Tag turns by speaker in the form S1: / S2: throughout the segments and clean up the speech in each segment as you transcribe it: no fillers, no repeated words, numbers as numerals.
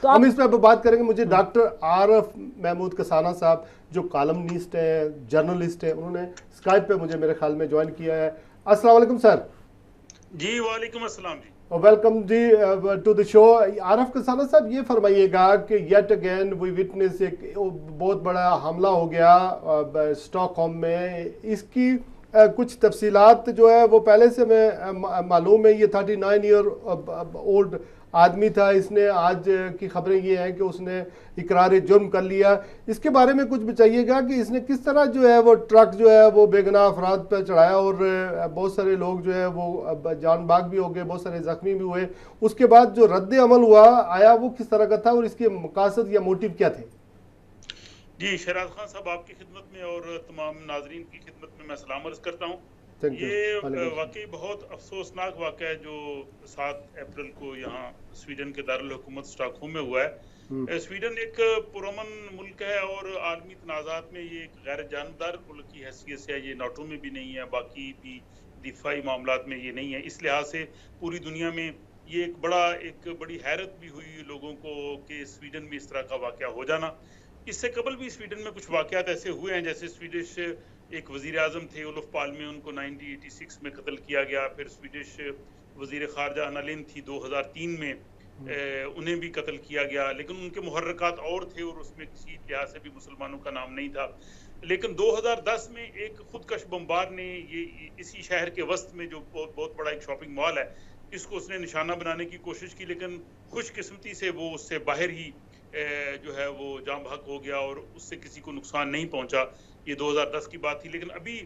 S1: तो
S2: हम
S1: आप
S2: इस पर बात करेंगे। मुझे डॉक्टर आरफ महमूद कसाना साहब जो कॉलमनिस्ट हैं, जर्नलिस्ट हैं, उन्होंने स्काइप पे मुझे मेरे ख्याल में ज्वाइन किया है। अस्सलाम वालेकुम सर।
S3: जी वालेकुम अस्सलाम जी।
S2: वेलकम जी to the show. Aarif Kasana sahab, ये फरमाइएगा कि येट अगेन वी विटनेस एक बहुत बड़ा हमला हो गया स्टॉकहोम में। इसकी कुछ तफसीलात जो है वो पहले से हमें मालूम है। ये 39 ईयर ओल्ड आदमी था। इसने आज की खबरें ये हैं कि उसने इकरार जुर्म कर लिया। इसके बारे में कुछ बताइएगा कि इसने किस तरह जो है वो ट्रक जो है वो बेगुनाह अफराद पर चढ़ाया और बहुत सारे लोग जो है वो जान बाग भी हो गए, बहुत सारे जख्मी भी हुए। उसके बाद जो रद्द अमल हुआ आया वो किस तरह का था और इसके मकासद या मोटिव क्या थे?
S3: जी शहराज खान साहब, आपकी खिदमत में और तमाम नाजरीन की खिदमत में मैं सलाम अर्ज करता हूँ। ये वाकई बहुत अफसोसनाक वाक़या है जो 7 अप्रैल को यहाँ स्वीडन के दारुल हुकूमत स्टॉकहोम में हुआ है। स्वीडन एक पुरअमन मुल्क है और आलमी तनाज़ात में ये एक गैर जानबदार मुल्क की हैसियत से है। ये नाटो में भी नहीं है, बाकी भी दिफाई मामलात में ये नहीं है। इस लिहाज से पूरी दुनिया में ये एक बड़ी हैरत भी हुई लोगों को कि स्वीडन में इस तरह का वाक़या हो जाना। इससे कबल भी स्वीडन में कुछ वाक़यात ऐसे हुए हैं, जैसे स्वीडिश एक वजीर आजम थे उलफ पाल्मे, उनको 1986 में कत्ल किया गया। फिर स्वीडिश वजीर खारजा अना लिंड थी 2003 में, उन्हें भी कत्ल किया गया। लेकिन उनके मुहर्रकात और थे और उसमें किसी लिहाज से भी मुसलमानों का नाम नहीं था। लेकिन 2010 में एक खुदकश बमबार ने ये इसी शहर के वस्त में जो बहुत बड़ा एक शॉपिंग मॉल है, इसको उसने निशाना बनाने की कोशिश की, लेकिन खुशकिस्मती से वो उससे बाहर ही जो है वो जाम बहक हो गया और उससे किसी को नुकसान नहीं पहुंचा। ये 2010 की बात थी। लेकिन अभी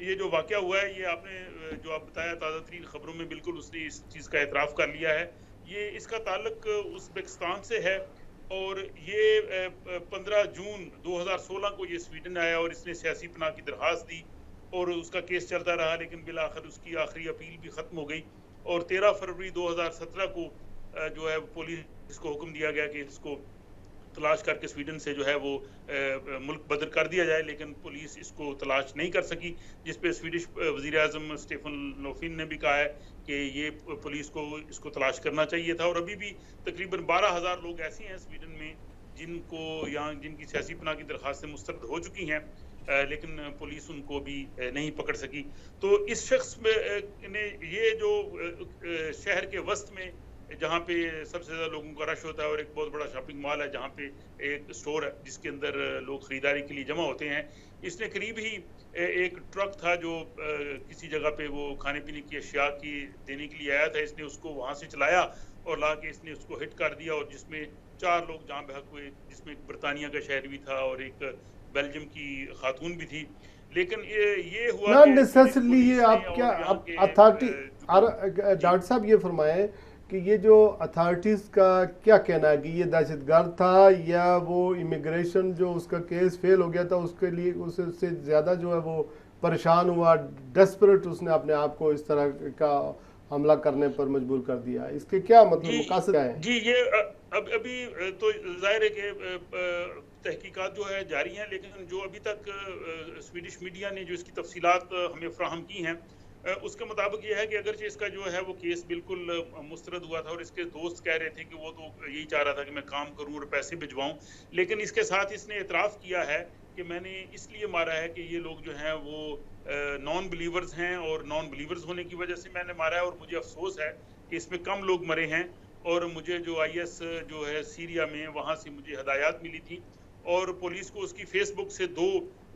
S3: ये जो वाकया हुआ है, ये आपने जो आप बताया ताज़ा तरीन खबरों में, बिल्कुल उसने इस चीज़ का एतराफ़ कर लिया है। ये इसका ताल्लुक उज़्बेकिस्तान से है और ये 15 जून 2016 को ये स्वीडन आया और इसने सियासी पनाह की दरख्वास्त दी और उसका केस चलता रहा, लेकिन बिलाखिर उसकी आखिरी अपील भी ख़त्म हो गई। और 13 फरवरी 2017 को जो है पुलिस को हुक्म दिया गया कि इसको तलाश करके स्वीडन से जो है वो मुल्क बदर कर दिया जाए, लेकिन पुलिस इसको तलाश नहीं कर सकी, जिस पे स्वीडिश वजीर आज़म स्टेफन लोफिन ने भी कहा है कि ये पुलिस को इसको तलाश करना चाहिए था। और अभी भी तकरीबन 12,000 लोग ऐसे हैं स्वीडन में जिनकी सियासी पनाह की दरख्वास्तें मुस्तरद हो चुकी हैं, लेकिन पुलिस उनको भी नहीं पकड़ सकी। तो इस शख्स ने ये जो शहर के वस्त में जहाँ पे सबसे ज़्यादा लोगों का रश होता है और एक बहुत बड़ा शॉपिंग मॉल है जहाँ पे एक स्टोर है जिसके अंदर लोग ख़रीदारी के लिए जमा होते हैं, इसने करीब ही एक ट्रक था जो किसी जगह पे वो खाने पीने की अशिया की देने के लिए आया था, इसने उसको वहाँ से चलाया और ला के इसने उसको हिट कर दिया और जिसमें 4 लोग जान बहक हुए, जिसमें एक बरतानिया का शहरी भी था और एक बेल्जियम की खातून भी थी। लेकिन ये हुआ
S2: नॉट नेसेसरली ये आप क्या अथॉरिटी डॉक्टर साहब ये फरमाएं कि ये जो अथॉरिटीज़ का क्या कहना है कि ये दहशतगर्द था या वो इमिग्रेशन जो उसका केस फेल हो गया था उसके लिए उससे ज़्यादा जो है वो परेशान हुआ, डेस्परेट उसने अपने आप को इस तरह का हमला करने पर मजबूर कर दिया? इसके क्या मतलब मकासद क्या है?
S3: जी ये अभी तो जाहिर है कि तहकीकात जो है जारी हैं, लेकिन जो अभी तक स्वीडिश मीडिया ने जो इसकी तफसीलात हमें फ्राहम की हैं, उसके मुताबिक ये है कि अगरचे इसका जो है वो केस बिल्कुल मुस्तरद हुआ था और इसके दोस्त कह रहे थे कि वो तो यही चाह रहा था कि मैं काम करूं और पैसे भिजवाऊं, लेकिन इसके साथ इसने एतराफ़ किया है कि मैंने इसलिए मारा है कि ये लोग जो हैं वो नॉन बिलीवर्स हैं और नॉन बिलीवर्स होने की वजह से मैंने मारा है और मुझे अफसोस है कि इसमें कम लोग मरे हैं। और मुझे जो IS जो है सीरिया में, वहाँ से मुझे हदायत मिली थी और पुलिस को उसकी फेसबुक से 2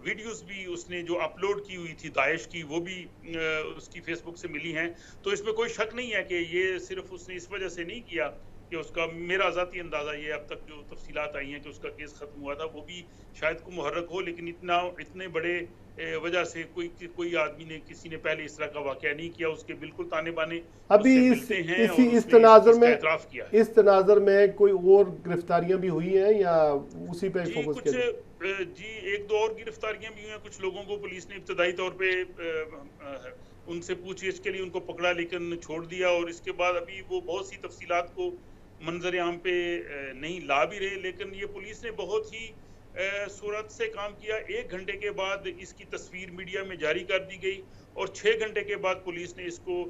S3: वीडियोस भी उसने जो अपलोड की हुई थी दाइश की, वो भी उसकी फेसबुक से मिली हैं। तो इसमें कोई शक नहीं है कि ये सिर्फ उसने इस वजह से नहीं किया कि उसका, मेरा ज़ाती अंदाज़ा ये अब तक जो तफसीलात आई हैं कि उसका केस ख़त्म हुआ था, वो भी शायद को मुहर्रक हो, लेकिन इतने बड़े वजह से कोई आदमी ने किसी ने पहले इस तरह का वाक़या नहीं किया। उसके बिल्कुल ताने बाने
S2: अभी इस तनाज़र में कोई और गिरफ्तारियां भी हुई हैं या उसी पे फोकस किया?
S3: जी 1-2 और गिरफ्तारियां भी हुई हैं। कुछ लोगों को पुलिस ने इब्तदाई तौर पे उनसे पूछताछ के लिए उनको पकड़ा लेकिन छोड़ दिया और इसके बाद अभी वो बहुत सी तफसीलात को मंजर आम पे नहीं ला भी रहे, लेकिन ये पुलिस ने बहुत ही सूरत से काम किया। 1 घंटे के बाद इसकी तस्वीर मीडिया में जारी कर दी गई और 6 घंटे के बाद पुलिस ने इसको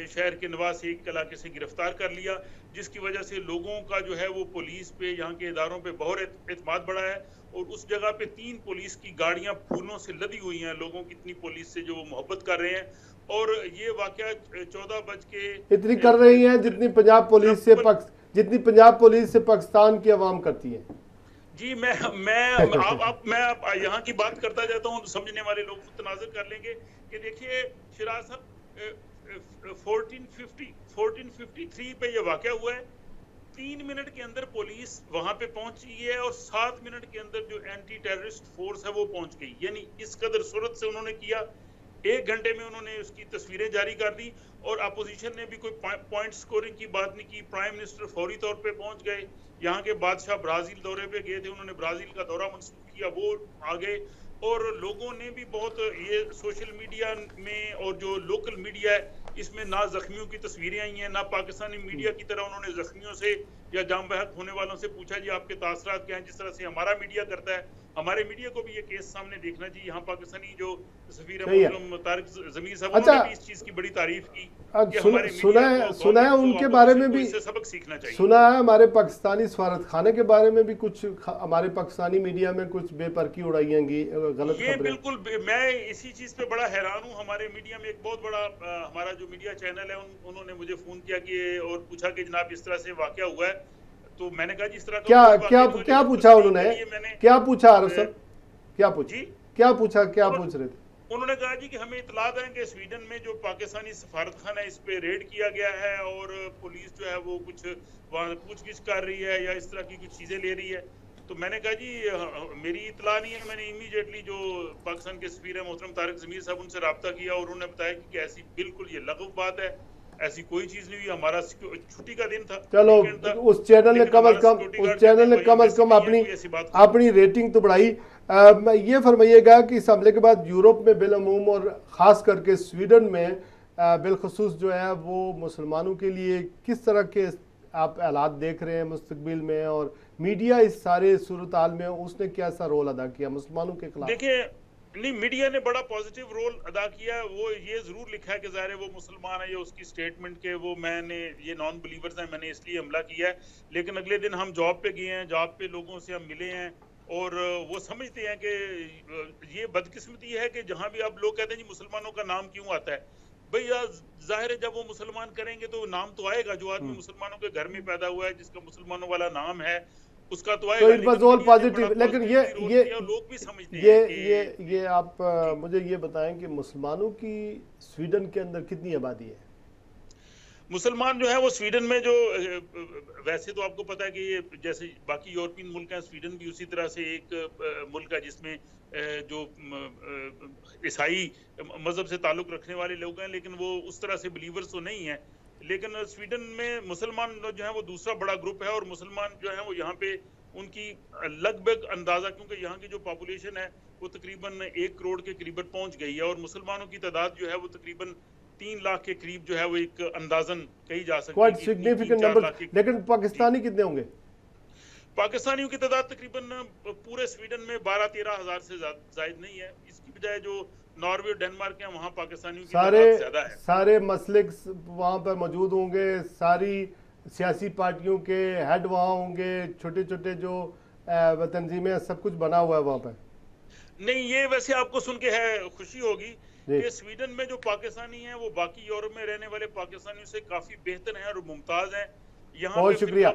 S3: शहर के निवासी एक इलाके से गिरफ्तार कर लिया, जिसकी वजह से लोगों का जो है वो पुलिस पे, यहाँ के इदारों पे बहुत एतमाद बढ़ा है। और उस जगह पे 3 पुलिस की गाड़ियां फूलों से लदी हुई हैं, लोगों की इतनी पुलिस से जो वो मोहब्बत कर रहे हैं। और ये वाकया 14 बज के
S2: इतनी कर रही है जितनी पंजाब पुलिस से पाकिस्तान की आवाम करती है।
S3: जी मैं यहाँ की बात करता जाता हूँ तो समझने वाले लोग तनाजुर कर लेंगे कि देखिए शिराज साहब, 1453 पे ये वाकया हुआ है। 3 मिनट के अंदर पुलिस वहां पे पहुंची है और 7 मिनट के अंदर जो एंटी टेररिस्ट फोर्स है वो पहुंच गई। यानी इस कदर सूरत से उन्होंने किया। 1 घंटे में उन्होंने उसकी तस्वीरें जारी कर दी और अपोजिशन ने भी कोई पॉइंट स्कोरिंग की बात नहीं की। प्राइम मिनिस्टर फौरी तौर पे पहुंच गए। यहाँ के बादशाह ब्राजील दौरे पे गए थे, उन्होंने ब्राजील का दौरा मंसूख किया, वो आ गए। और लोगों ने भी बहुत, ये सोशल मीडिया में और जो लोकल मीडिया है इसमें ना जख्मियों की तस्वीरें आई हैं, ना पाकिस्तानी मीडिया की तरह उन्होंने जख्मियों से या जाम बहक होने वालों से पूछा जी आपके तासरात क्या हैं, जिस तरह से हमारा मीडिया करता है। हमारे मीडिया को भी ये केस सामने देखना चाहिए। यहाँ पाकिस्तानी जो सफीर तारिक ज़मीर साहब, उन्होंने भी इस चीज की बड़ी तारीफ की कि हमारे
S2: सुना है उनके बारे में भी
S3: सबक सीखना चाहिए।
S2: सुना है हमारे पाकिस्तानी सफारत खाने के बारे में भी कुछ हमारे पाकिस्तानी मीडिया में कुछ बेपरकी उड़ाई होंगी, गलत
S3: ये बिल्कुल, मैं इसी चीज पे बड़ा हैरान हूँ। हमारे मीडिया में एक बहुत बड़ा हमारा जो मीडिया चैनल है उन्होंने मुझे फोन किया कि और पूछा कि जनाब इस तरह से वाकया हुआ है। तो मैंने कहा जी इस तरह
S2: क्या पूछा उन्होंने, क्या पूछा आरफ साहब, क्या पूछ रहे थे?
S3: उन्होंने कहा जी कि हमें इतलात है कि स्वीडन में जो पाकिस्तानी सफारत खाना है इस पे रेड किया गया है और पुलिस जो है वो कुछ वहाँ पूछगिछ कर रही है या इस तरह की कुछ चीजें ले रही है। तो मैंने कहा जी मेरी इतला नहीं है। मैंने इमीडिएटली जो पाकिस्तान के सफीर है मोहतरम तारिक ज़मीर साहब, उनसे रब्ता किया और उन्होंने बताया कि ऐसी बिल्कुल ये लगव बात है, ऐसी कोई चीज नहीं हुई। हमारा छुट्टी का दिन था।
S2: चलो उस चैनल ने कम अज कम अपनी रेटिंग तो बढ़ाई। ये फरमाइएगा कि इस हमले के बाद यूरोप में बिलअमूम और खास करके स्वीडन में बिलखसूस जो है वो मुसलमानों के लिए किस तरह के आप हालात देख रहे हैं मुस्तकबिल में, और मीडिया इस सारे सूरत हाल में उसने क्या सा रोल अदा किया मुसलमानों के खिलाफ?
S3: देखिए नहीं, मीडिया ने बड़ा पॉजिटिव रोल अदा किया। वो ये जरूर लिखा है कि ज़ाहिर है वो मुसलमान है, ये उसकी स्टेटमेंट के वो मैंने ये नॉन बिलीवर्स हैं, मैंने इसलिए हमला किया है। लेकिन अगले दिन हम जॉब पे गए हैं, जॉब पे लोगों से हम मिले हैं और वो समझते हैं कि ये बदकिस्मती है कि जहाँ भी आप लोग कहते हैं जी मुसलमानों का नाम क्यों आता है। भैया जाहिर है जब वो मुसलमान करेंगे तो नाम तो आएगा। जो आदमी मुसलमानों के घर में पैदा हुआ है, जिसका मुसलमानों वाला नाम है, उसका तो आएगा।
S2: It was all positive. लेकिन ये
S3: लोग भी समझते हैं
S2: ये आप मुझे ये बताएं कि मुसलमानों की स्वीडन के अंदर कितनी आबादी है?
S3: मुसलमान जो है वो स्वीडन में जो वैसे तो आपको पता है कि ये जैसे बाकी यूरोपियन मुल्क हैं, स्वीडन भी उसी तरह से एक मुल्क है जिसमें जो ईसाई मजहब से ताल्लुक रखने वाले लोग हैं, लेकिन वो उस तरह से बिलीवर्स तो नहीं है। लेकिन स्वीडन में मुसलमान जो है वो दूसरा बड़ा ग्रुप है और मुसलमान जो है वो यहाँ पे उनकी लगभग अंदाजा, क्योंकि यहाँ की जो पॉपुलेशन है वो तकरीबन 1 करोड़ के करीब पहुंच गई है और मुसलमानों की तादाद जो है वो तकरीबन 3 लाख के करीब जो है वो एक अंदाजन कही जा सकती है।
S2: Significant number. लेकिन पाकिस्तानी कितने होंगे?
S3: पाकिस्तानियों की तादाद तकरीबन पूरे स्वीडन में 12-13 हजार से जायद नहीं है। इसकी बजाय जो नॉर्वे और डेनमार्क है वहाँ पाकिस्तानियों की तादाद ज्यादा है।
S2: सारे मसलिक वहाँ पर मौजूद होंगे, सारी सियासी पार्टियों के हेड वहाँ होंगे, छोटे छोटे जो तंजीमें, सब कुछ बना हुआ है वहाँ पर।
S3: नहीं, ये वैसे आपको सुन के है खुशी होगी कि स्वीडन में जो पाकिस्तानी हैं वो बाकी यूरोप में रहने वाले पाकिस्तानियों से काफी बेहतर हैं और मुमताज हैं।
S2: बहुत शुक्रिया,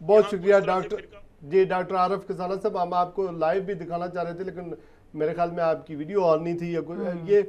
S2: बहुत शुक्रिया डॉक्टर जी, डॉक्टर आरफ खजाना साहब। हम आपको लाइव भी दिखाना चाह रहे थे लेकिन मेरे ख्याल में आपकी वीडियो ऑन नहीं थी या ये